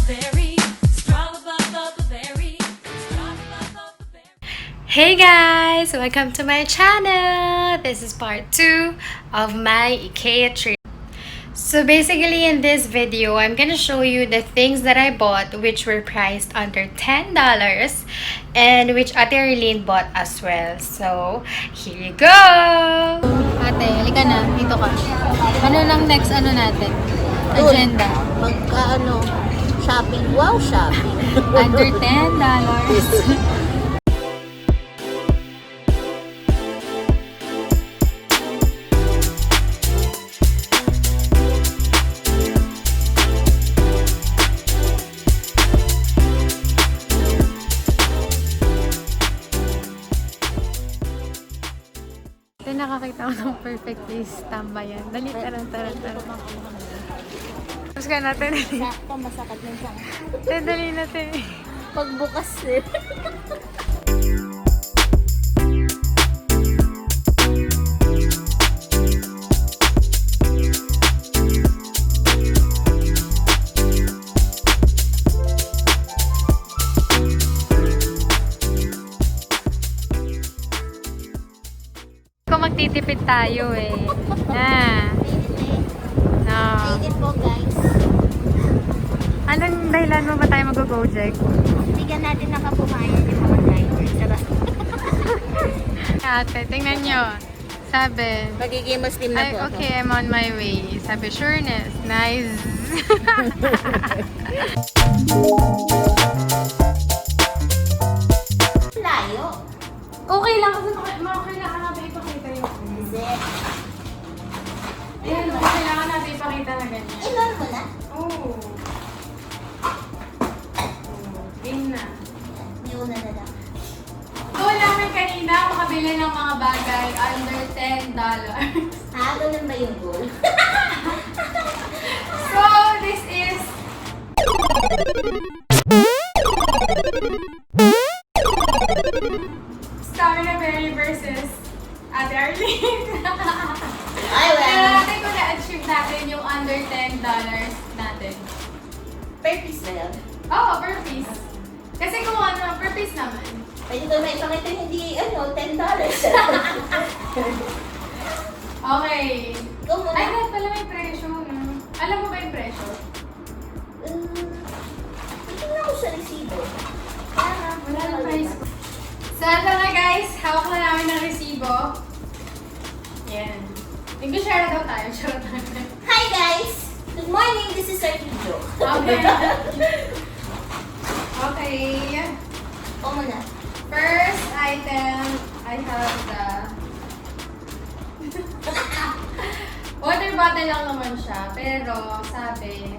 Hey guys! Welcome to my channel! This is part 2 of my IKEA trip. So basically in this video, I'm gonna show you the things that I bought which were priced under $10 and which Ate Arlene bought as well. So, here you go! Ate, halika na. Dito ka. Ano lang next natin? Agenda. Shopping. Wow, shopping. Under $10. Nakakita ko ng perfect place. Tambayan. Dali, tara. Tapos ka natin. Sakto, masakit na siya. Dali natin. Pagbukas eh. Magtitipid tayo eh. No. Mainit po guys. Anong dahilan mo ba tayo mag-go-Jack? Bigyan natin nakapumayan yung mga driver. Sarap. Ate, tingnan nyo. Sabi, Magiging Muslim na po ako. Okay, I'm on my way. Sabi, sureness. Nice. Layo. Okay lang kasi kailangan natin ipakita yung Ayan, kailangan natin ipakita na ganyan. Ilan mo na? Oo. Game na. May una na lang. Doon namin kanina makabili ng mga bagay under $10. Ganun ba yung goal? So, this is Staminaberee versus Ate Arlene. Ay, Pero well. natin kung na-achieve natin yung under $10 natin. Per piece na yan. Oo, per piece. Kasi kung per piece naman. Pwede ko may ipakita hindi, $10. Okay. Ikaw muna. Ay, lahat pala may presyo. No? Alam mo ba yung presyo? Tingnan ko sa resibo. Wala nang price. So, ito na guys. Hawak na namin ng resibo. Yan. Nag-share na daw tayo. Charot na. Hi guys! Good morning, this is our video. Okay. Okay. Ikaw muna. First item, I have the water bottle lang naman siya. Pero, sabi,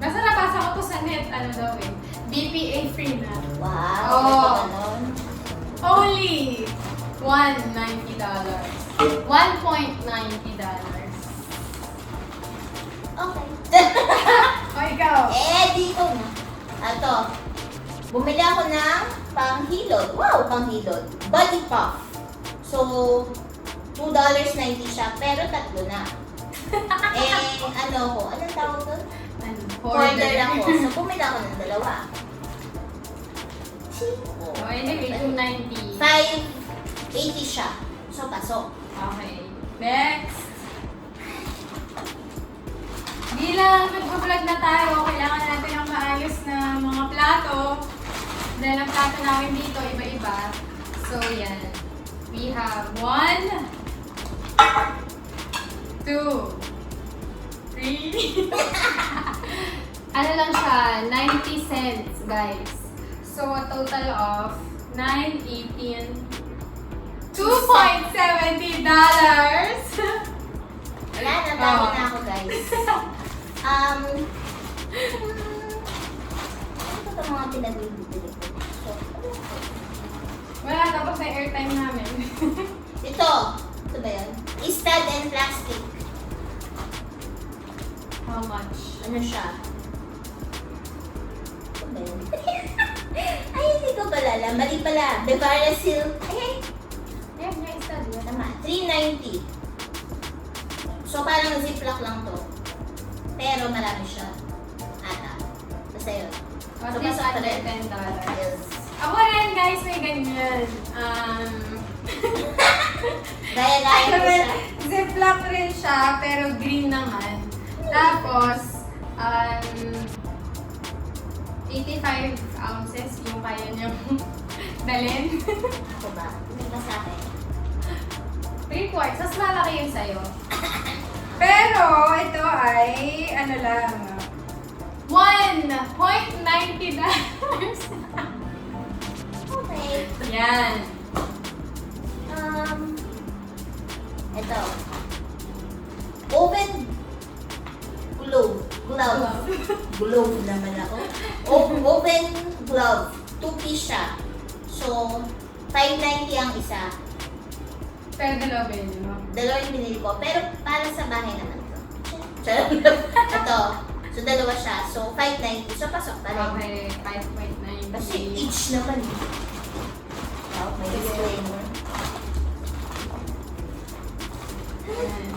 nasa nabasa ko to sa net, daw eh. BPA free na. Wow! Oh. Ito ganon. Only $190. $1.90. Okay. O, ikaw. Dito na. Ito. Bumili ako ng panghilod. Wow, panghilod. Body puff. So, $2.90 siya, pero tatlo na. Anong tawag doon? Order ako. So, bumili ako ng dalawa. So, anyway, $2.90. $5.80 siya. So, pasok. Okay. Next. Bilang nag-vlog na tayo, kailangan natin ng maayos na mga plato. Dahil ang plato namin dito, iba-iba. So, yan. We have 1, 2, 3. Ano lang siya? 90 cents, guys. So, a total of 9, 18, $2.70. Wala na, dami na ako guys. Ano ito mga pinag-bibili ko? Wala, tapos na airtime namin. Ito ba yan? Istad and plastic. How much? Ano siya? Ito ba yan? Ay, hindi ko pala alam. Mali pala. Bevara Silk. Ay, Yan, may study. tama. $3.90. So, parang ziplock lang to. Pero marami siya. Basta yun. At So, least pasok pa under rin. $10. Yes. Ako rin guys, may ganyan. Gaya-gaya ko siya. Ziploc rin siya, pero green naman. Tapos, 85 ounces yung kaya niyang dalhin. Ako ba? Hindi ba sa akin? 3/4, mas malaki yung sayo. Pero, ito ay, ano lang, $1.90. Okay. Yan. Ito. Oven glove. Glove naman ako. Oven glove. 2-piece siya. So, $5.90 ang isa. Pero dalawa yun, no? Dalawa yung binili ko. Pero para sa bahay naman ito. Ito. So, dalawa siya. So, $5.90. So, pasok pa rin. Okay, 5.90. Kasi each naman. Oh, may disclaimer.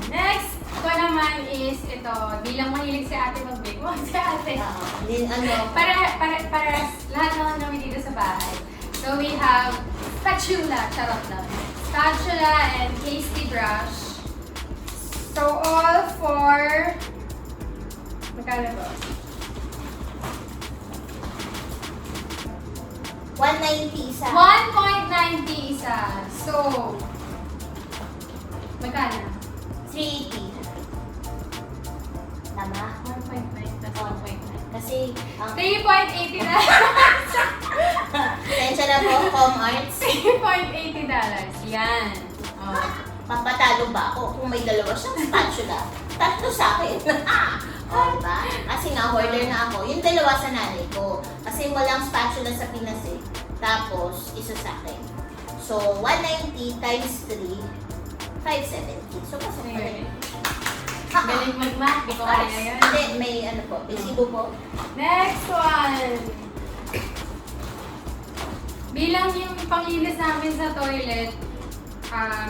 Next ko naman is ito. Bilang mahilig si ate mag-bake. Si ate. Para lahat naman namin dito sa bahay. So we have spatula, charot lang. Spatula and pasty brush. So all for magkano ba? $1.90 isa. 1.90 isa. So magkano? $3.80. Tama? 1.9 plus 1.9. Kasi, 3.80 na. Tensya na po, Com Arts. $3.80. Yan. Oh. Papatalo ba ako kung may dalawa siyang spatula? Tatlo sa akin. O, diba? Kasi nga, order na ako. Yung dalawa sa nanay ko. Kasi walang spatula sa Pinas eh. Tapos, isa sa akin. So, 190 times 3, 570. So, pasok pa rin. Galing mag-math. Di ko kaya yan. Hindi, may ano po. May sibo po. Next one. Bilang yung panglinis namin sa toilet,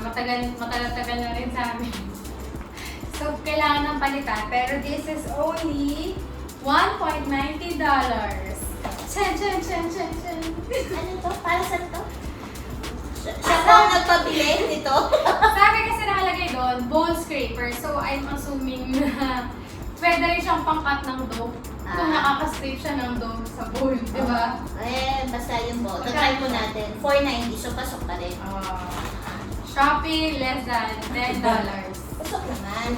matagal na rin sa amin. So, kailangan ng palitan. Pero this is only $1.90. Chen. Ano to? Para saan to? Siya po ang nagpabili nito. Sabi kasi nakalagay doon, bowl scraper. So, I'm assuming na pwede rin siyang pang-cut ng dough. Kung nakaka-scrape siya ng dough sa bowl, di ba? Basta yun po. Tatry po natin. $4.90. So, pasok pa rin. Shopee, less than $10. Pasok naman.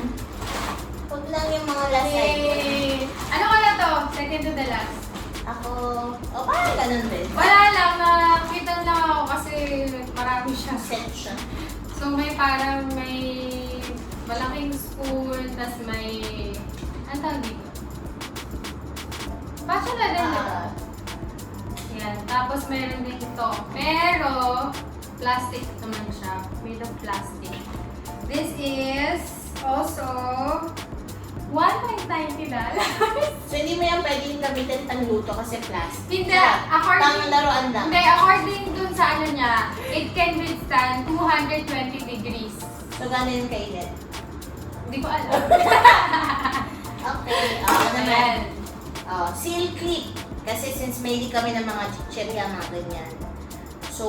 Huwag lang yung mga last item. Ano ka na to? Second to the last. Ako, parang ganun din. Wala lang, nakita lang ako kasi marami siya. Set siya. So may parang may malaking spoon, tas may, ano tawag dito? Spatula din, di ba? Yan, tapos meron din ito. Pero, plastic naman siya. Made of plastic. This is also $1.90. So, hindi mo yan pwedeng gamitin pangluto kasi plastic. Hindi, Pang laruan lang. Hindi, according dun sa ano niya, it can withstand 220 degrees. So, gano'n yung kainit? Hindi ko alam. Okay, naman. Seal clip. Kasi since may kami ng mga chicherya, mga ganyan. So,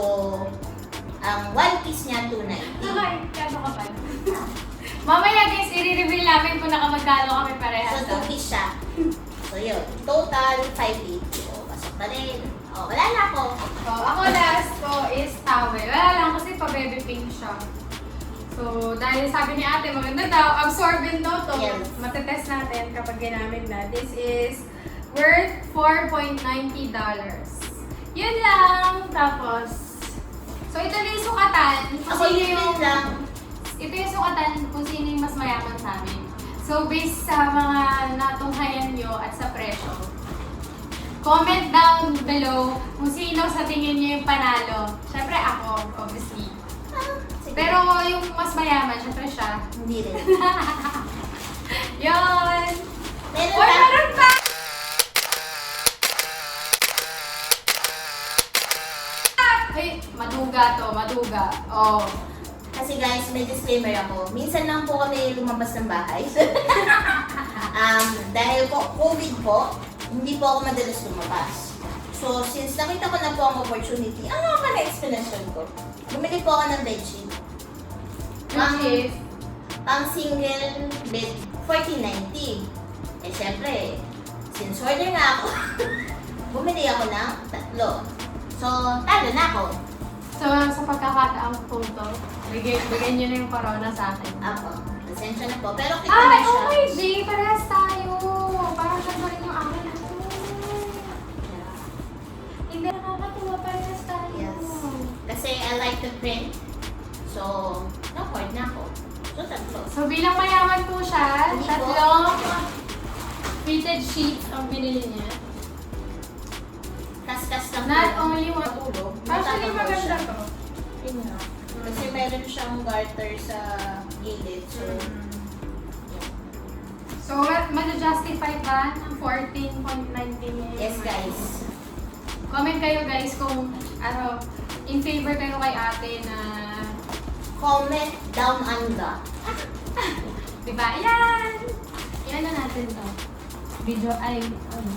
ang one piece niya, $2.90. Okay, kano ka pa? Mamaya guys, i-reveal namin kung nakamagkano kami parehas. So, 2 piece siya. So, yun. Total, $5.80. So, pasok pa rin. Wala na ako. So, ako last ko is towel. Wala lang kasi pa-baby pink siya. So, dahil sabi ni ate, maganda daw, absorbent daw to. Yes. Matetest natin kapag ginamit na. This is worth $4.90. Yun lang. Tapos, so ito na yung sukatan. Ako yun lang. Ito yung sukatan kung sino yung mas mayaman sa amin. So, based sa mga natunghayan nyo at sa presyo, comment down below kung sino sa tingin nyo yung panalo. Siyempre ako, obviously. Pero yung mas mayaman, siyempre siya. Hindi rin. Yun! Meron Meron pa! Ay, maduga to, maduga. Oh. Kasi guys, may disclaimer ako. Minsan lang po kami lumabas ng bahay. Dahil po, COVID po. hindi po ako madalas lumabas. So, since nakita ko na po ang opportunity, ano ang pala explanation ko? Bumili po ako ng bedsheet. Which is, Ang single bed, 1490. Eh, syempre, since order nga ako, bumili ako ng 3. So, talo na ako. so sa pagkakataang po to, bigyan nyo na yung corona sa akin. Ako, pasensya na po. Pero kita na Ay, siya. okay, G! Parehas tayo! Parang siya rin yung akin. Hindi nakakatuwa, parehas tayo. Yes. Kasi I like the print. So, na-afford na ako. So, 3. So, bilang mayaman po siya, Hindi po. 3 fitted sheets ang binili niya. Kas-kas lang Not po. only one. Matulog. Actually, Matatabaw maganda siya. to. Yun nga. Kasi meron siyang garter sa gilid. So, So, ma-justify ba ng 14.19? yes guys. Comment kayo guys kung ano, in favor kayo kay ate na, Comment down under. diba? Yan! Yan na natin to. Video, ay, ano.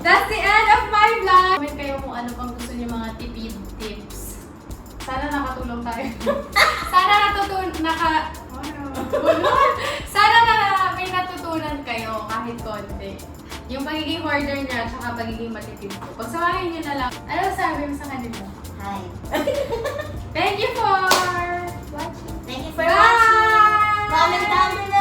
That's the end of my vlog! Comment kayo kung ano pang gusto niyo mga tipid tips. Sana nakatulong tayo. Sana Sana may natutunan kayo kahit konti. Yung pagiging hoarder niya at saka pagiging matipid ko. Pagsamahin niyo na lang. Ano sabi mo sa kanila? Hi. Thank you for watching. Thank you for Bye! watching. Comment down below.